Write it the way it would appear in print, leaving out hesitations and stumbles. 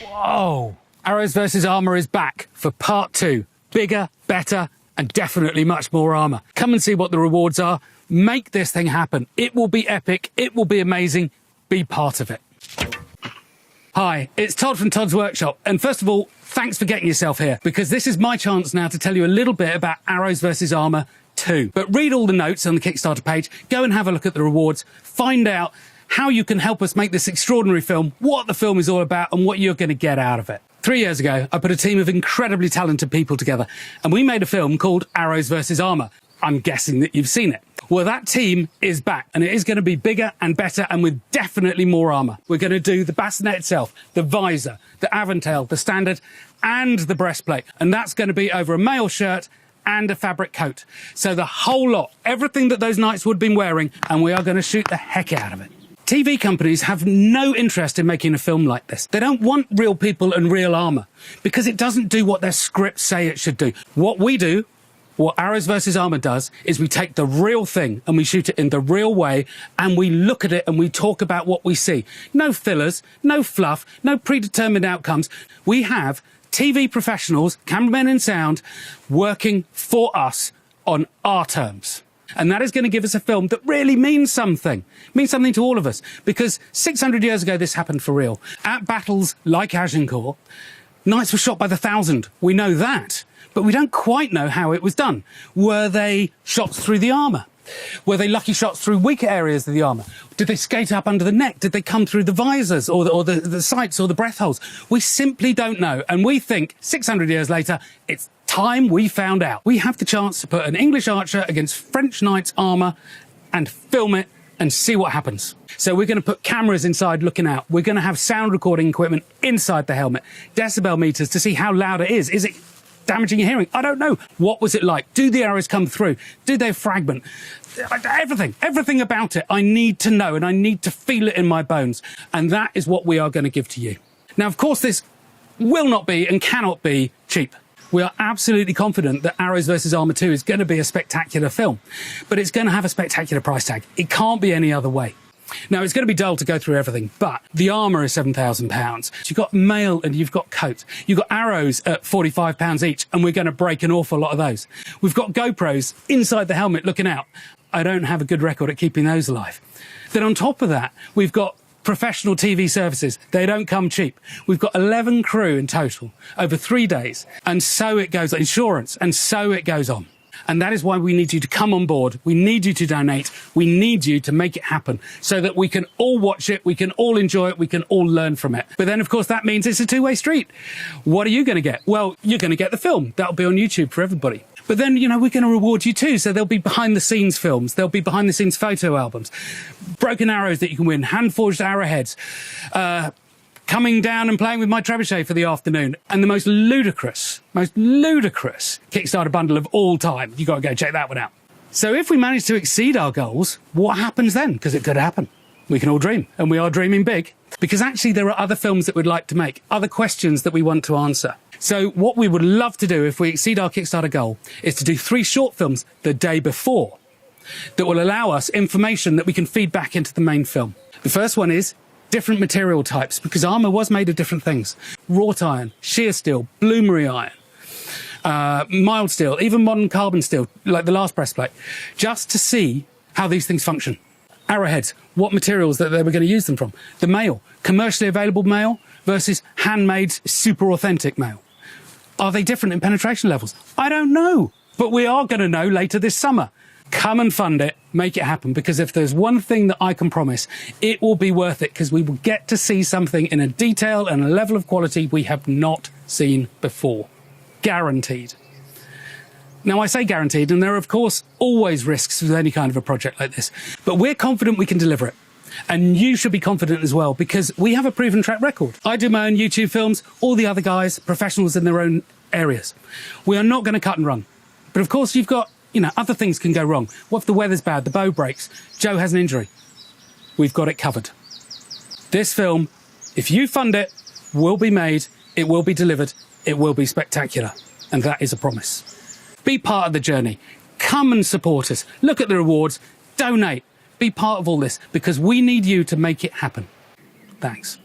Whoa! Arrows vs. Armour is back for part 2. Bigger, better, and definitely much more armour. Come and see what the rewards are. Make this thing happen. It will be epic. It will be amazing. Be part of it. Hi, it's Todd from Todd's Workshop. And first of all, thanks for getting yourself here, because this is my chance now to tell you a little bit about Arrows vs. Armour 2. But read all the notes on the Kickstarter page, go and have a look at the rewards, find out how you can help us make this extraordinary film, what the film is all about, and what you're going to get out of it. 3 years ago, I put a team of incredibly talented people together, and we made a film called Arrows vs. Armour. I'm guessing that you've seen it. Well, that team is back, and it is going to be bigger and better and with definitely more armour. We're going to do the bassinet itself, the visor, the aventail, the standard, and the breastplate. And that's going to be over a mail shirt and a fabric coat. So the whole lot, everything that those knights would have been wearing, and we are going to shoot the heck out of it. TV companies have no interest in making a film like this. They don't want real people and real armour because it doesn't do what their scripts say it should do. What we do, what Arrows vs. Armour does, is we take the real thing and we shoot it in the real way, and we look at it and we talk about what we see. No fillers, no fluff, no predetermined outcomes. We have TV professionals, cameramen and sound, working for us on our terms. And that is going to give us a film that really means something to all of us. Because 600 years ago, this happened for real. At battles like Agincourt, knights were shot by the thousand. We know that. But we don't quite know how it was done. Were they shots through the armour? Were they lucky shots through weaker areas of the armour? Did they skate up under the neck? Did they come through the visors or the sights or the breath holes? We simply don't know. And we think 600 years later, it's time we found out. We have the chance to put an English archer against French knights' armour and film it and see what happens. So we're going to put cameras inside looking out. We're going to have sound recording equipment inside the helmet, decibel meters to see how loud it is. Is it damaging your hearing? I don't know. What was it like? Do the arrows come through? Do they fragment? Everything about it I need to know, and I need to feel it in my bones. And that is what we are going to give to you. Now, of course, this will not be and cannot be cheap. We are absolutely confident that Arrows vs. Armour 2 is going to be a spectacular film, but it's going to have a spectacular price tag. It can't be any other way. Now, it's going to be dull to go through everything, but the armour is £7,000. You've got mail and you've got coat. You've got arrows at £45 each, and we're going to break an awful lot of those. We've got GoPros inside the helmet looking out. I don't have a good record at keeping those alive. Then on top of that, we've got professional TV services. They don't come cheap. We've got 11 crew in total over 3 days, and so it goes on. Insurance, and so it goes on. And that is why we need you to come on board. We need you to donate. We need you to make it happen so that we can all watch it, we can all enjoy it, we can all learn from it. But then, of course, that means it's a two-way street. What are you going to get? Well, you're going to get the film. That'll be on YouTube for everybody. But then, you know, we're going to reward you too. So there'll be behind-the-scenes films. There'll be behind-the-scenes photo albums, broken arrows that you can win, hand-forged arrowheads, coming down and playing with my trebuchet for the afternoon, and the most ludicrous Kickstarter bundle of all time. You've got to go check that one out. So if we manage to exceed our goals, what happens then? Because it could happen. We can all dream, and we are dreaming big. Because actually there are other films that we'd like to make, other questions that we want to answer. So what we would love to do if we exceed our Kickstarter goal is to do 3 short films the day before that will allow us information that we can feed back into the main film. The first one is different material types, because armour was made of different things. Wrought iron, shear steel, bloomery iron, mild steel, even modern carbon steel, like the last breastplate, just to see how these things function. Arrowheads, what materials that they were going to use them from. The mail, commercially available mail versus handmade, super authentic mail. Are they different in penetration levels? I don't know, but we are going to know later this summer. Come and fund it, make it happen, because if there's one thing that I can promise, it will be worth it, because we will get to see something in a detail and a level of quality we have not seen before. Guaranteed. Now, I say guaranteed, and there are, of course, always risks with any kind of a project like this, but we're confident we can deliver it. And you should be confident as well, because we have a proven track record. I do my own YouTube films, all the other guys, professionals in their own areas. We are not going to cut and run. But of course, you've got, you know, other things can go wrong. What if the weather's bad, the bow breaks, Joe has an injury? We've got it covered. This film, if you fund it, will be made, it will be delivered, it will be spectacular. And that is a promise. Be part of the journey. Come and support us. Look at the rewards. Donate. Be part of all this, because we need you to make it happen. Thanks.